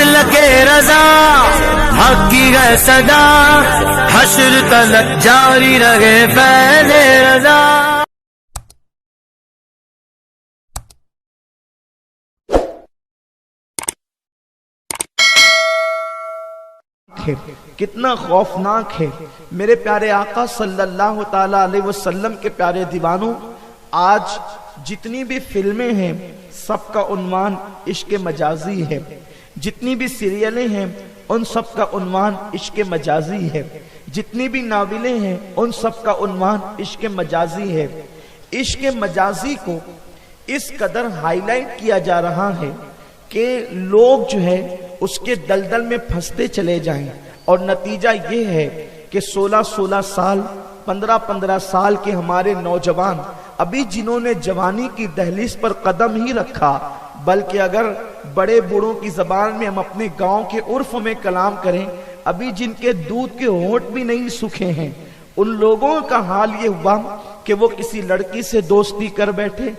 مسلک رضا حق کی ہے صدا، حشر تلک جاری رہے فیض رضا۔ کتنا خوفناک ہے میرے پیارے آقا صلی اللہ تعالی علیہ وسلم کے پیارے دیوانوں، آج جتنی بھی فلمیں ہیں سب کا عنوان عشق مجازی ہے، جتنی بھی سیریلیں ہیں ان سب کا عنوان عشق مجازی ہے، جتنی بھی ناولیں ہیں ان سب کا عنوان عشق مجازی ہے۔ عشق مجازی کو اس قدر ہائی لائٹ کیا جا رہا ہے کہ لوگ جو ہے اس کے دلدل میں پھنستے چلے جائیں، اور نتیجہ یہ ہے کہ 16 سال 15 سال کے ہمارے نوجوان ابھی جنہوں نے جوانی کی دہلیز پر قدم ہی رکھا، بلکہ اگر بڑے بوڑھوں کی زبان میں ہم اپنے گاؤں کے عرف میں کلام کریں، ابھی جن کے دودھ کے ہونٹ بھی نہیں سوکھے ہیں، ان لوگوں کا حال یہ ہوا کہ وہ کسی لڑکی سے دوستی کر بیٹھے،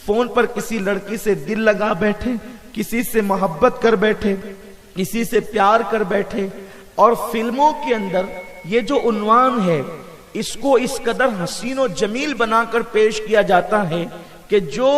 فون پر کسی لڑکی سے دل لگا بیٹھے، کسی سے محبت کر بیٹھے، کسی سے پیار کر بیٹھے، اور فلموں کے اندر یہ جو عنوان ہے اس کو اس قدر حسین و جمیل بنا کر پیش کیا جاتا ہے کہ جو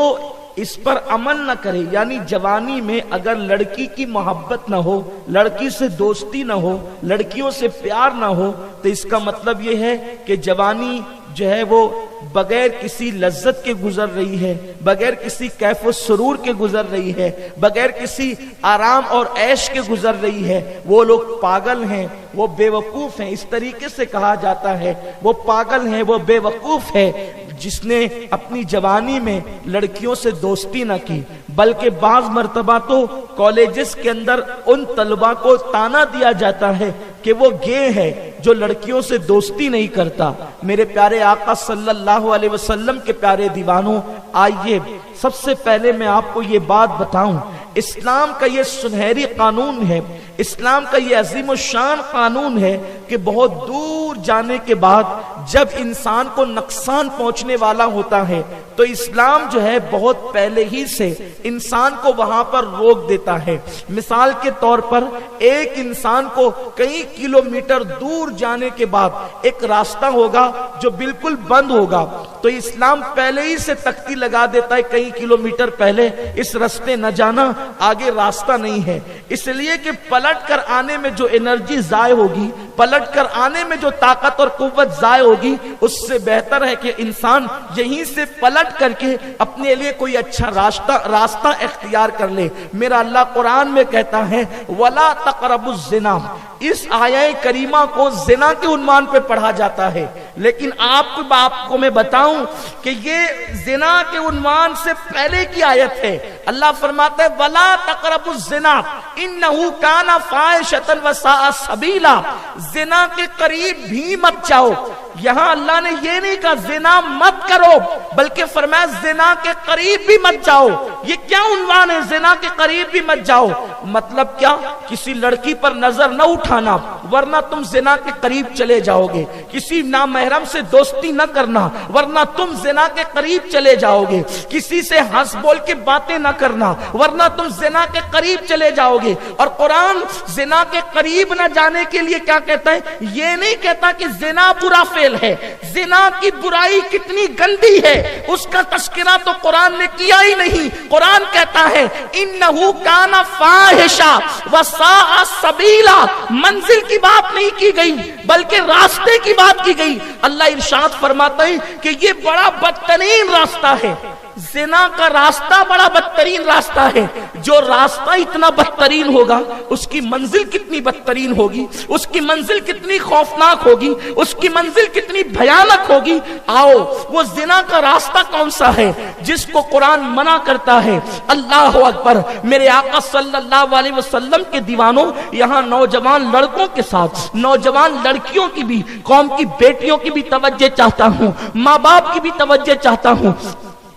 اس پر عمل نہ کرے، یعنی جوانی میں اگر لڑکی کی محبت نہ ہو، لڑکی سے دوستی نہ ہو، لڑکیوں سے پیار نہ ہو، تو اس کا مطلب یہ ہے کہ جوانی جو ہے وہ بغیر کسی لذت کے گزر رہی ہے، بغیر کسی کیف و سرور کے گزر رہی ہے، بغیر کسی آرام اور عیش کے گزر رہی ہے۔ وہ لوگ پاگل ہیں، وہ بے وقوف ہیں، اس طریقے سے کہا جاتا ہے وہ پاگل ہیں، وہ بے وقوف ہے جس نے اپنی جوانی میں لڑکیوں سے دوستی نہ کی، بلکہ بعض مرتبہ تو کالجز کے اندر ان طلباء کو تانا دیا جاتا ہے کہ وہ گے ہے جو لڑکیوں سے دوستی نہیں کرتا۔ میرے پیارے آقا صلی اللہ علیہ وسلم کے پیارے دیوانوں، آئیے سب سے پہلے میں آپ کو یہ بات بتاؤں، اسلام کا یہ سنہری قانون ہے، اسلام کا یہ عظیم الشان قانون ہے کہ بہت دور جانے کے بعد جب انسان کو نقصان پہنچنے والا ہوتا ہے تو اسلام جو ہے بہت پہلے ہی سے انسان کو وہاں پر روک دیتا ہے۔ مثال کے طور پر ایک انسان کو کئی کلومیٹر دور جانے کے بعد ایک راستہ ہوگا جو بالکل بند ہوگا، تو اسلام پہلے ہی سے تختی لگا دیتا ہے کئی کلومیٹر پہلے اس راستے نہ جانا، آگے راستہ نہیں ہے، اس لیے کہ پلٹ کر آنے میں جو انرجی ضائع ہوگی، پلٹ کر آنے میں جو طاقت اور قوت ضائع ہوگی، اس سے بہتر ہے کہ انسان یہیں سے پلٹ کر کے اپنے لیے کوئی اچھا راستہ اختیار کر لے۔ میرا اللہ قرآن میں کہتا ہے وَلَا تَقْرَبُوا الزِّنَا، اس آیہ کریمہ کو زنا کے عنوان پہ پڑھا جاتا ہے، لیکن آپ کو میں بتاؤں کہ یہ زنا کے عنوان سے پہلے کی آیت ہے۔ اللہ فرماتا ہے وَلَا تَقْرَبُوا الزِّنَا إِنَّهُ كَانَ فَاحِشَةً وَسَاءَ سَبِيلًا، زنا کے قریب بھی مت جاؤ۔ یہاں اللہ نے یہ نہیں کہا زنا مت کرو، بلکہ فرمایا زنا کے قریب بھی مت جاؤ۔ یہ کیا عنوان ہے، زنا کے قریب بھی مت جاؤ؟ مطلب کیا؟ کسی لڑکی پر نظر نہ اٹھانا ورنہ تم زنا کے قریب چلے جاؤ گے، کسی نامحرم سے دوستی نہ کرنا ورنہ تم زنا کے قریب چلے جاؤ گے، کسی سے ہنس بول کے باتیں نہ کرنا ورنہ تم زنا کے قریب چلے جاؤ گے۔ اور قرآن زنا کے قریب نہ جانے کے لیے کیا کہتا ہے؟ یہ نہیں کہتا کہ زنا برا فعل ہے، زنا کی برائی کتنی گندی ہے اس کا تذکرہ تو قرآن نے کیا ہی نہیں۔ قرآن کہتا ہے انہو کان فاحشہ وساء سبیلا، منزل کی بات نہیں کی گئی بلکہ راستے کی بات کی گئی۔ اللہ ارشاد فرماتا ہے کہ یہ بڑا بدترین راستہ ہے، زنا کا راستہ بڑا بدترین راستہ ہے۔ جو راستہ اتنا بدترین ہوگا اس کی منزل کتنی بدترین ہوگی، اس کی منزل کتنی خوفناک ہوگی، اس کی منزل کتنی بھیانک ہوگی۔ آؤ وہ زنا کا راستہ کون سا ہے جس کو قرآن منع کرتا ہے؟ اللہ اکبر۔ میرے آقا صلی اللہ علیہ وسلم کے دیوانوں، یہاں نوجوان لڑکوں کے ساتھ نوجوان لڑکیوں کی بھی، قوم کی بیٹیوں کی بھی توجہ چاہتا ہوں، ماں باپ کی بھی توجہ چاہتا ہوں۔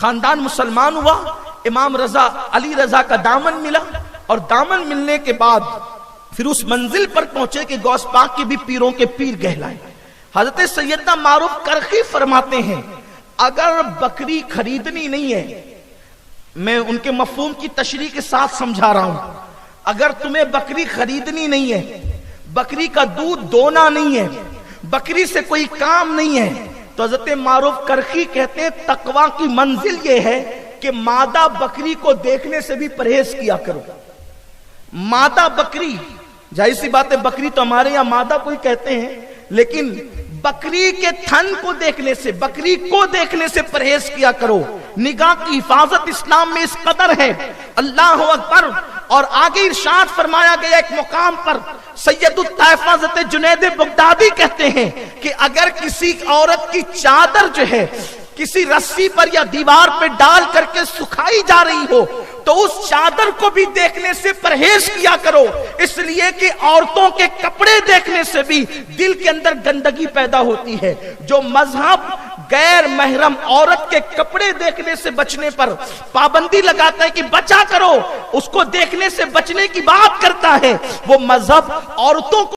خاندان مسلمان ہوا، امام رضا علی رضا کا دامن ملا، اور دامن ملنے کے بعد پھر اس منزل پر پہنچے کہ غوث پاک کے بھی پیروں کے پیر کہلائے۔ حضرت سیدنا معروف کرخی فرماتے ہیں اگر بکری خریدنی نہیں ہے، میں ان کے مفہوم کی تشریح کے ساتھ سمجھا رہا ہوں، اگر تمہیں بکری خریدنی نہیں ہے، بکری کا دودھ دونا نہیں ہے، بکری سے کوئی کام نہیں ہے، تو حضرت معروف کرخی کہتے ہیں تقویٰ کی منزل یہ ہے کہ مادہ بکری کو دیکھنے سے بھی پرہیز کیا کرو۔ مادہ بکری، ظاہر سی بات ہے بکری تو ہمارے یہاں مادہ کوئی کہتے ہیں، لیکن بکری کے تھن کو دیکھنے سے، بکری کو دیکھنے سے پرہیز کیا کرو۔ نگاہ کی حفاظت اسلام میں اس قدر ہے، اللہ اکبر۔ اور آگے ارشاد فرمایا گیا ایک مقام پر، سید الطائفہ حضرت جنید بغدادی کہتے ہیں کہ اگر کسی عورت کی چادر جو ہے کسی رسی پر یا دیوار پہ ڈال کر کے سکھائی جا رہی ہو تو اس چادر کو بھی دیکھنے سے پرہیز کیا کرو، اس لیے کہ عورتوں کے کپڑے دیکھنے سے بھی دل کے اندر گندگی پیدا ہوتی ہے۔ جو مذہب غیر محرم عورت کے کپڑے دیکھنے سے بچنے پر پابندی لگاتا ہے کہ بچا کرو، اس کو دیکھنے سے بچنے کی بات کرتا ہے، وہ مذہب عورتوں کو